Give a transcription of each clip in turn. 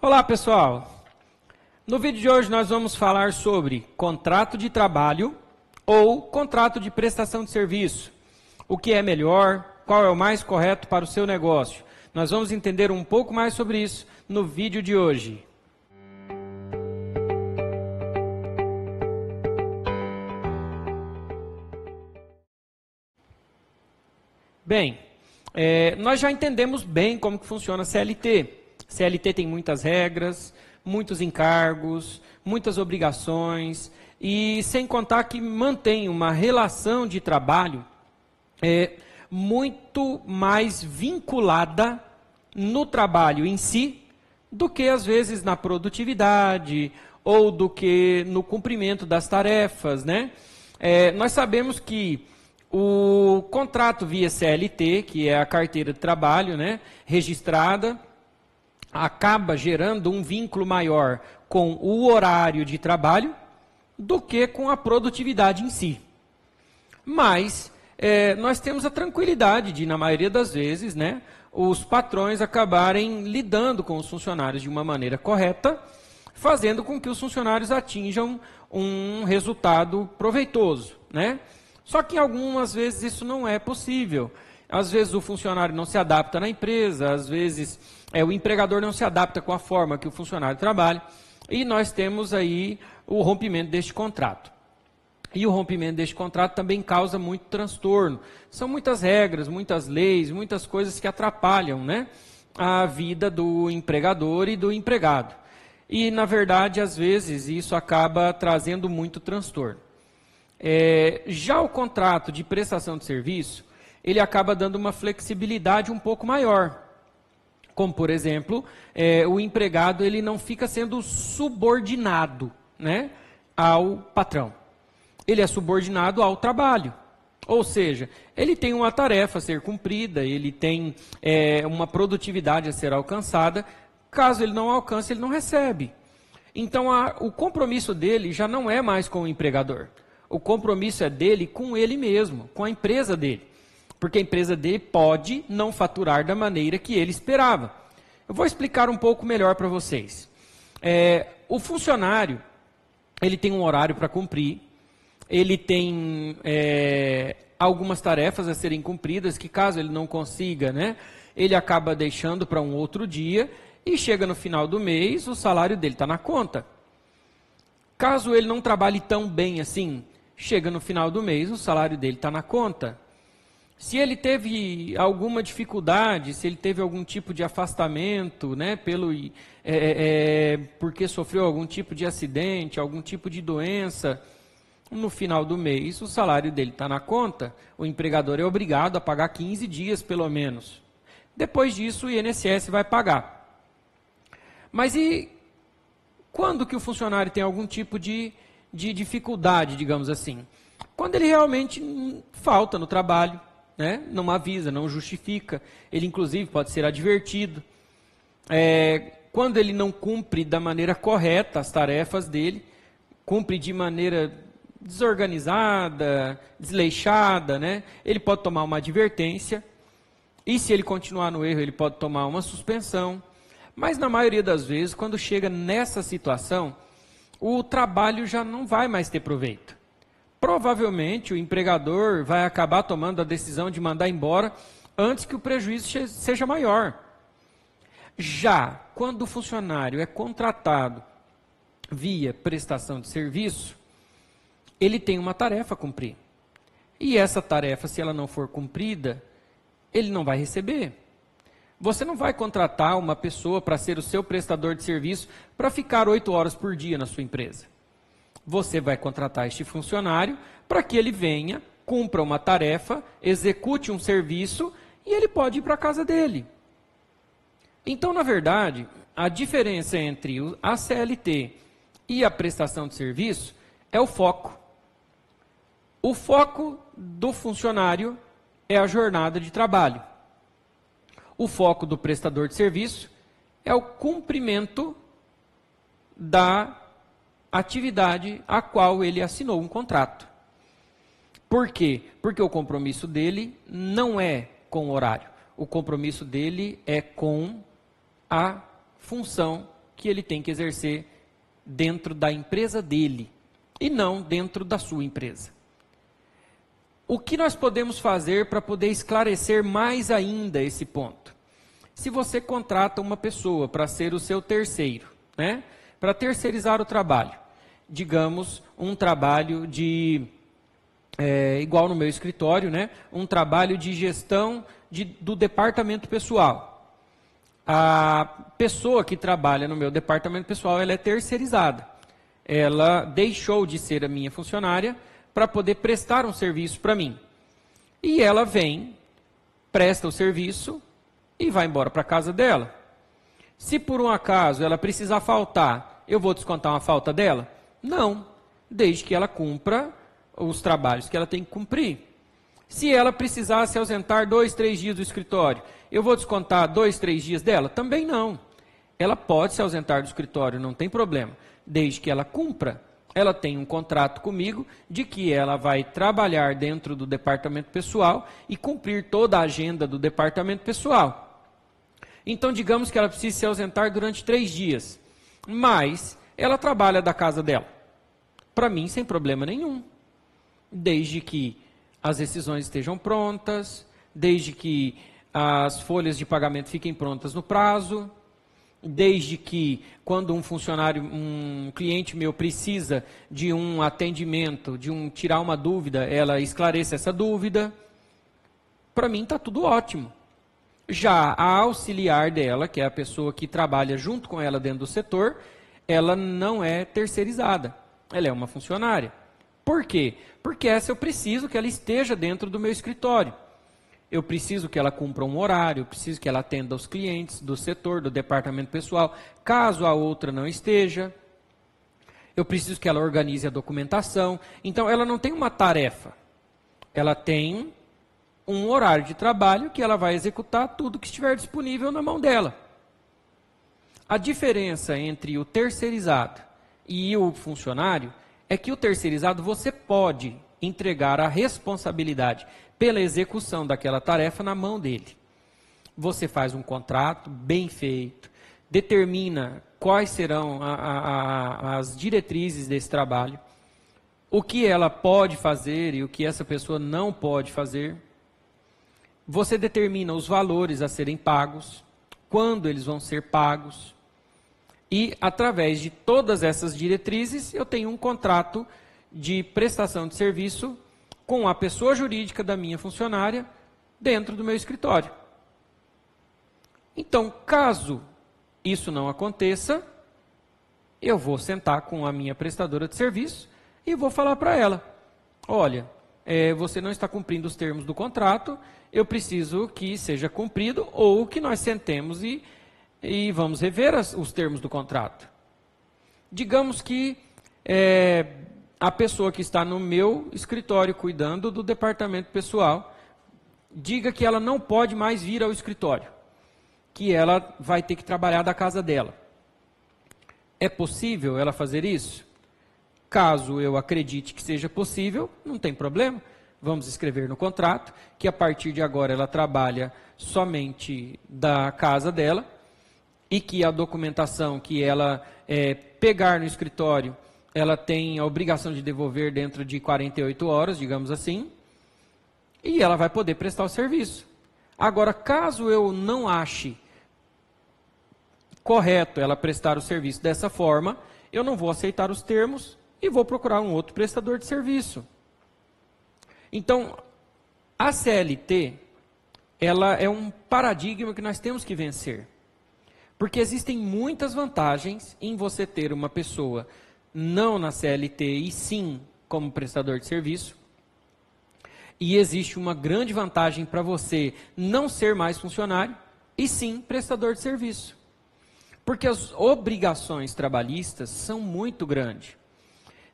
Olá, pessoal! No vídeo de hoje nós vamos falar sobre contrato de trabalho ou contrato de prestação de serviço. O que é melhor, qual é o mais correto para o seu negócio. Nós vamos entender um pouco mais sobre isso no vídeo de hoje. Bem, nós já entendemos bem como que funciona a CLT. CLT tem muitas regras, muitos encargos, muitas obrigações e sem contar que mantém uma relação de trabalho muito mais vinculada no trabalho em si do que às vezes na produtividade ou do que no cumprimento das tarefas, né? Nós sabemos que o contrato via CLT, que é a carteira de trabalho, né, registrada, acaba gerando um vínculo maior com o horário de trabalho do que com a produtividade em si. Mas nós temos a tranquilidade de, na maioria das vezes, né, os patrões acabarem lidando com os funcionários de uma maneira correta, fazendo com que os funcionários atinjam um resultado proveitoso, né? Só que algumas vezes isso não é possível. Às vezes o funcionário não se adapta na empresa, às vezes o empregador não se adapta com a forma que o funcionário trabalha, e nós temos aí o rompimento deste contrato. E o rompimento deste contrato também causa muito transtorno. São muitas regras, muitas leis, muitas coisas que atrapalham, né, a vida do empregador e do empregado. E, na verdade, às vezes, isso acaba trazendo muito transtorno. Já o contrato de prestação de serviço, ele acaba dando uma flexibilidade um pouco maior. Como, por exemplo, o empregado ele não fica sendo subordinado, né, ao patrão. Ele é subordinado ao trabalho. Ou seja, ele tem uma tarefa a ser cumprida, ele tem uma produtividade a ser alcançada. Caso ele não alcance, ele não recebe. Então, o compromisso dele já não é mais com o empregador. O compromisso é dele com ele mesmo, com a empresa dele. Porque a empresa dele pode não faturar da maneira que ele esperava. Eu vou explicar um pouco melhor para vocês. O funcionário, ele tem um horário para cumprir, ele tem algumas tarefas a serem cumpridas, que caso ele não consiga, né, ele acaba deixando para um outro dia, e chega no final do mês, o salário dele está na conta. Caso ele não trabalhe tão bem assim, chega no final do mês, o salário dele está na conta. Se ele teve alguma dificuldade, se ele teve algum tipo de afastamento, né, porque sofreu algum tipo de acidente, algum tipo de doença, no final do mês o salário dele está na conta, o empregador é obrigado a pagar 15 dias pelo menos. Depois disso o INSS vai pagar. Mas e quando que o funcionário tem algum tipo de dificuldade, digamos assim? Quando ele realmente falta no trabalho, né? Não avisa, não justifica, ele inclusive pode ser advertido. Quando ele não cumpre da maneira correta as tarefas dele, cumpre de maneira desorganizada, desleixada, né? Ele pode tomar uma advertência, e se ele continuar no erro, ele pode tomar uma suspensão. Mas na maioria das vezes, quando chega nessa situação, o trabalho já não vai mais ter proveito. Provavelmente o empregador vai acabar tomando a decisão de mandar embora antes que o prejuízo seja maior. Já quando o funcionário é contratado via prestação de serviço, ele tem uma tarefa a cumprir. E essa tarefa, se ela não for cumprida, ele não vai receber. Você não vai contratar uma pessoa para ser o seu prestador de serviço para ficar 8 horas por dia na sua empresa. Você vai contratar este funcionário para que ele venha, cumpra uma tarefa, execute um serviço e ele pode ir para a casa dele. Então, na verdade, a diferença entre a CLT e a prestação de serviço é o foco. O foco do funcionário é a jornada de trabalho. O foco do prestador de serviço é o cumprimento da atividade a qual ele assinou um contrato. Por quê? Porque o compromisso dele não é com o horário. O compromisso dele é com a função que ele tem que exercer dentro da empresa dele e não dentro da sua empresa. O que nós podemos fazer para poder esclarecer mais ainda esse ponto? Se você contrata uma pessoa para ser o seu terceiro, né, para terceirizar o trabalho, digamos um trabalho de, igual no meu escritório, né, um trabalho de gestão do departamento pessoal. A pessoa que trabalha no meu departamento pessoal, ela é terceirizada. Ela deixou de ser a minha funcionária para poder prestar um serviço para mim. E ela vem, presta o serviço e vai embora para a casa dela. Se por um acaso ela precisar faltar, eu vou descontar uma falta dela? Não, desde que ela cumpra os trabalhos que ela tem que cumprir. Se ela precisar se ausentar 2, 3 dias do escritório, eu vou descontar 2, 3 dias dela? Também não. Ela pode se ausentar do escritório, não tem problema, desde que ela cumpra. Ela tem um contrato comigo de que ela vai trabalhar dentro do departamento pessoal e cumprir toda a agenda do departamento pessoal. Então, digamos que ela precisa se ausentar durante 3 dias, mas ela trabalha da casa dela. Para mim, sem problema nenhum. Desde que as decisões estejam prontas, desde que as folhas de pagamento fiquem prontas no prazo, desde que quando um funcionário, um cliente meu precisa de um atendimento, tirar uma dúvida, ela esclareça essa dúvida. Para mim está tudo ótimo. Já a auxiliar dela, que é a pessoa que trabalha junto com ela dentro do setor, ela não é terceirizada, ela é uma funcionária. Por quê? Porque essa eu preciso que ela esteja dentro do meu escritório. Eu preciso que ela cumpra um horário, eu preciso que ela atenda aos clientes do setor, do departamento pessoal, caso a outra não esteja. Eu preciso que ela organize a documentação. Então, ela não tem uma tarefa. Ela tem um horário de trabalho que ela vai executar tudo que estiver disponível na mão dela. A diferença entre o terceirizado e o funcionário é que o terceirizado você pode entregar a responsabilidade pela execução daquela tarefa na mão dele. Você faz um contrato bem feito, determina quais serão as diretrizes desse trabalho, o que ela pode fazer e o que essa pessoa não pode fazer. Você determina os valores a serem pagos, quando eles vão ser pagos. E, através de todas essas diretrizes, eu tenho um contrato de prestação de serviço com a pessoa jurídica da minha funcionária dentro do meu escritório. Então, caso isso não aconteça, eu vou sentar com a minha prestadora de serviço e vou falar para ela, olha, você não está cumprindo os termos do contrato, eu preciso que seja cumprido ou que nós sentemos e vamos rever os termos do contrato. Digamos que a pessoa que está no meu escritório cuidando do departamento pessoal diga que ela não pode mais vir ao escritório, que ela vai ter que trabalhar da casa dela. É possível ela fazer isso? Caso eu acredite que seja possível, não tem problema. Vamos escrever no contrato que a partir de agora ela trabalha somente da casa dela e que a documentação que ela pegar no escritório, ela tem a obrigação de devolver dentro de 48 horas, digamos assim, e ela vai poder prestar o serviço. Agora, caso eu não ache correto ela prestar o serviço dessa forma, eu não vou aceitar os termos e vou procurar um outro prestador de serviço. Então, a CLT, ela é um paradigma que nós temos que vencer. Porque existem muitas vantagens em você ter uma pessoa não na CLT e sim como prestador de serviço. E existe uma grande vantagem para você não ser mais funcionário e sim prestador de serviço. Porque as obrigações trabalhistas são muito grandes.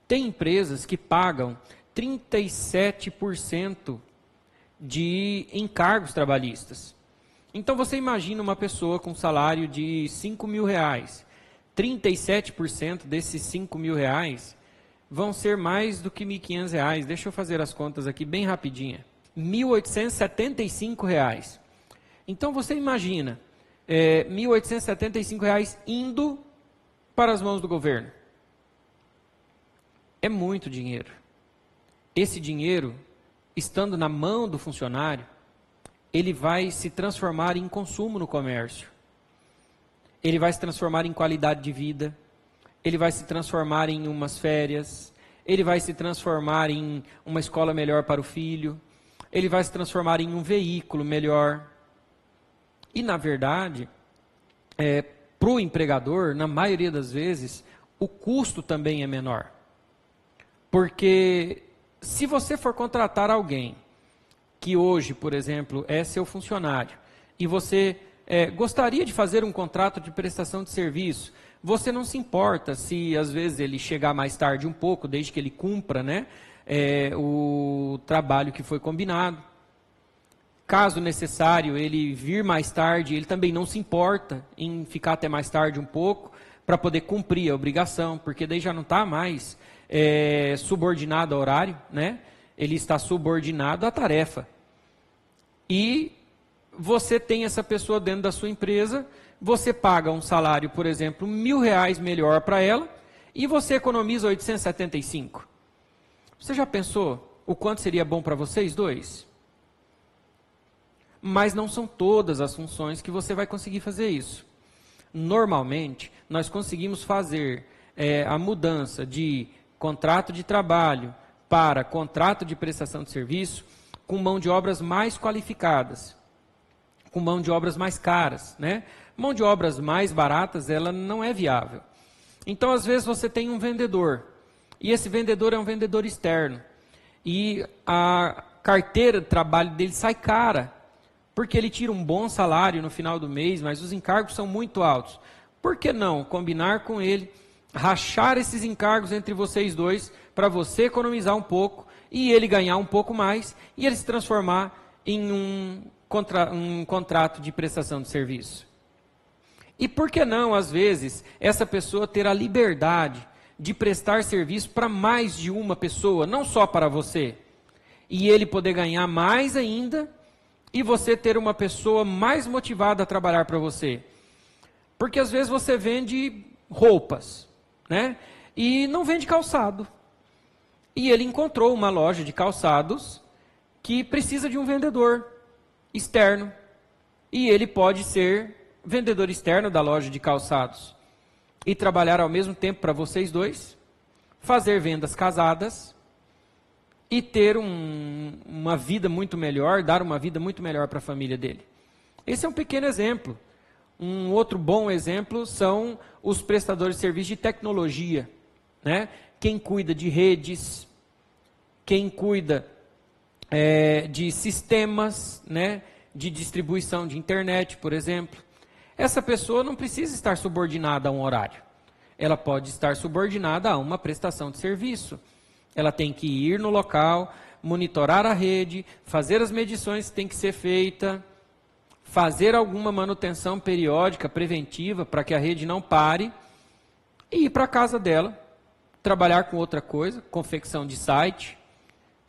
Tem empresas que pagam 37% de encargos trabalhistas. Então você imagina uma pessoa com salário de R$5.000. 37% desses R$5.000 vão ser mais do que R$1.500. Deixa eu fazer as contas aqui bem rapidinha. R$1.875. Então você imagina, R$1.875 indo para as mãos do governo. É muito dinheiro. Esse dinheiro, estando na mão do funcionário, ele vai se transformar em consumo no comércio. Ele vai se transformar em qualidade de vida. Ele vai se transformar em umas férias. Ele vai se transformar em uma escola melhor para o filho. Ele vai se transformar em um veículo melhor. E, na verdade, para o empregador, na maioria das vezes, o custo também é menor. Porque se você for contratar alguém que hoje, por exemplo, é seu funcionário, e você gostaria de fazer um contrato de prestação de serviço, você não se importa se às vezes ele chegar mais tarde um pouco, desde que ele cumpra, né, o trabalho que foi combinado. Caso necessário ele vir mais tarde, ele também não se importa em ficar até mais tarde um pouco, para poder cumprir a obrigação, porque daí já não está mais subordinado ao horário, né? Ele está subordinado à tarefa. E você tem essa pessoa dentro da sua empresa, você paga um salário, por exemplo, R$1.000 melhor para ela, e você economiza 875. Você já pensou o quanto seria bom para vocês dois? Mas não são todas as funções que você vai conseguir fazer isso. Normalmente, nós conseguimos fazer a mudança de contrato de trabalho para contrato de prestação de serviço com mão de obras mais qualificadas, com mão de obras mais caras, né? Mão de obras mais baratas, ela não é viável. Então, às vezes, você tem um vendedor, e esse vendedor é um vendedor externo, e a carteira de trabalho dele sai cara, porque ele tira um bom salário no final do mês, mas os encargos são muito altos. Por que não combinar com ele, rachar esses encargos entre vocês dois, para você economizar um pouco, e ele ganhar um pouco mais, e ele se transformar em um contrato de prestação de serviço? E por que não, às vezes, essa pessoa ter a liberdade de prestar serviço para mais de uma pessoa, não só para você, e ele poder ganhar mais ainda, e você ter uma pessoa mais motivada a trabalhar para você? Porque às vezes você vende roupas, né? E não vende calçado. E ele encontrou uma loja de calçados que precisa de um vendedor externo. E ele pode ser vendedor externo da loja de calçados e trabalhar ao mesmo tempo para vocês dois, fazer vendas casadas e ter uma vida muito melhor, dar uma vida muito melhor para a família dele. Esse é um pequeno exemplo. Um outro bom exemplo são os prestadores de serviço de tecnologia, né? Quem cuida de redes, quem cuida de sistemas, né? De distribuição de internet, por exemplo. Essa pessoa não precisa estar subordinada a um horário. Ela pode estar subordinada a uma prestação de serviço. Ela tem que ir no local, monitorar a rede, fazer as medições que tem que ser feita, fazer alguma manutenção periódica, preventiva, para que a rede não pare, e ir para a casa dela, trabalhar com outra coisa, confecção de site,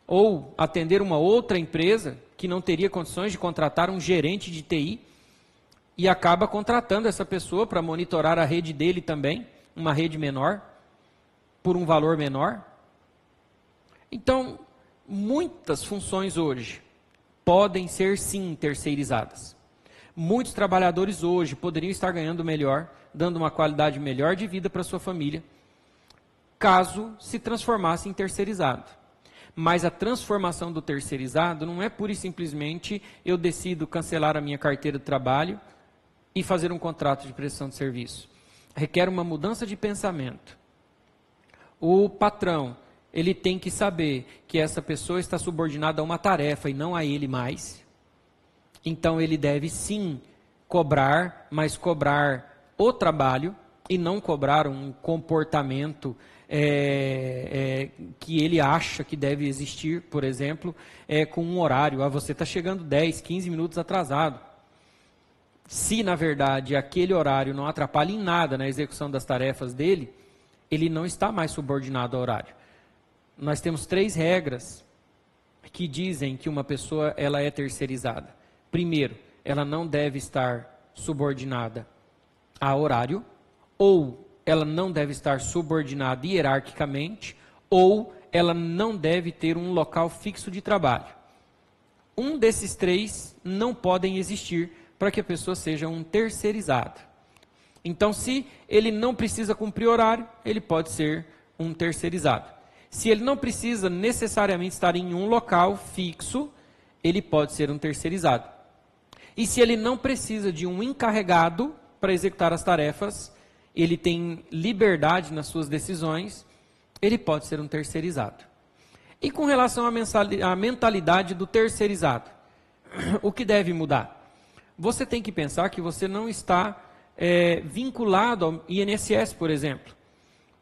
ou atender uma outra empresa que não teria condições de contratar um gerente de TI, e acaba contratando essa pessoa para monitorar a rede dele também, uma rede menor, por um valor menor. Então, muitas funções hoje podem ser sim terceirizadas. Muitos trabalhadores hoje poderiam estar ganhando melhor, dando uma qualidade melhor de vida para a sua família, caso se transformasse em terceirizado. Mas a transformação do terceirizado não é pura e simplesmente eu decido cancelar a minha carteira de trabalho e fazer um contrato de prestação de serviço. Requer uma mudança de pensamento. O patrão, ele tem que saber que essa pessoa está subordinada a uma tarefa e não a ele mais. Então ele deve sim cobrar, mas cobrar o trabalho e não cobrar um comportamento que ele acha que deve existir, por exemplo, com um horário. Você está chegando 10, 15 minutos atrasado. Se, na verdade, aquele horário não atrapalha em nada na execução das tarefas dele, ele não está mais subordinado ao horário. Nós temos 3 regras que dizem que uma pessoa ela é terceirizada. Primeiro, ela não deve estar subordinada a horário ou ela não deve estar subordinada hierarquicamente, ou ela não deve ter um local fixo de trabalho. Um desses três não podem existir para que a pessoa seja um terceirizado. Então, se ele não precisa cumprir horário, ele pode ser um terceirizado. Se ele não precisa necessariamente estar em um local fixo, ele pode ser um terceirizado. E se ele não precisa de um encarregado para executar as tarefas, ele tem liberdade nas suas decisões, ele pode ser um terceirizado. E com relação à mentalidade do terceirizado, o que deve mudar? Você tem que pensar que você não está vinculado ao INSS, por exemplo,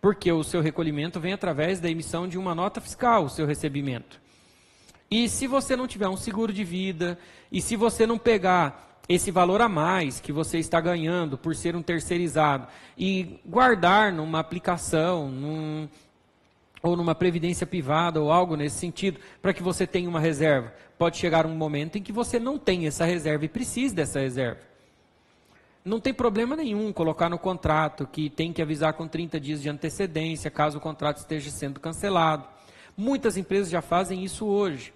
porque o seu recolhimento vem através da emissão de uma nota fiscal, o seu recebimento. E se você não tiver um seguro de vida, e se você não pegar esse valor a mais que você está ganhando por ser um terceirizado e guardar numa aplicação, ou numa previdência privada ou algo nesse sentido, para que você tenha uma reserva, pode chegar um momento em que você não tem essa reserva e precise dessa reserva. Não tem problema nenhum colocar no contrato que tem que avisar com 30 dias de antecedência, caso o contrato esteja sendo cancelado. Muitas empresas já fazem isso hoje.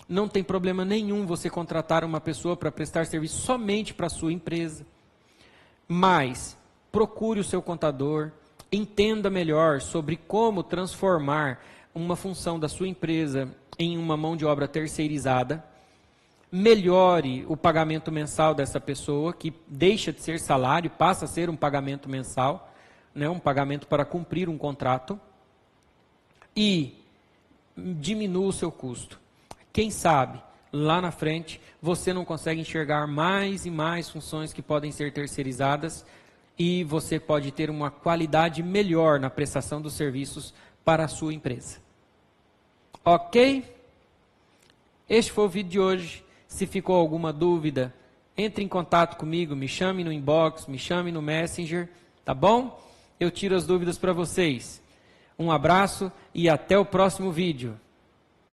Não tem problema nenhum você contratar uma pessoa para prestar serviço somente para a sua empresa. Mas procure o seu contador, entenda melhor sobre como transformar uma função da sua empresa em uma mão de obra terceirizada. Melhore o pagamento mensal dessa pessoa, que deixa de ser salário, passa a ser um pagamento mensal, né, um pagamento para cumprir um contrato. E diminua o seu custo. Quem sabe, lá na frente, você não consegue enxergar mais e mais funções que podem ser terceirizadas e você pode ter uma qualidade melhor na prestação dos serviços para a sua empresa. Ok? Este foi o vídeo de hoje. Se ficou alguma dúvida, entre em contato comigo, me chame no inbox, me chame no Messenger, tá bom? Eu tiro as dúvidas para vocês. Um abraço e até o próximo vídeo.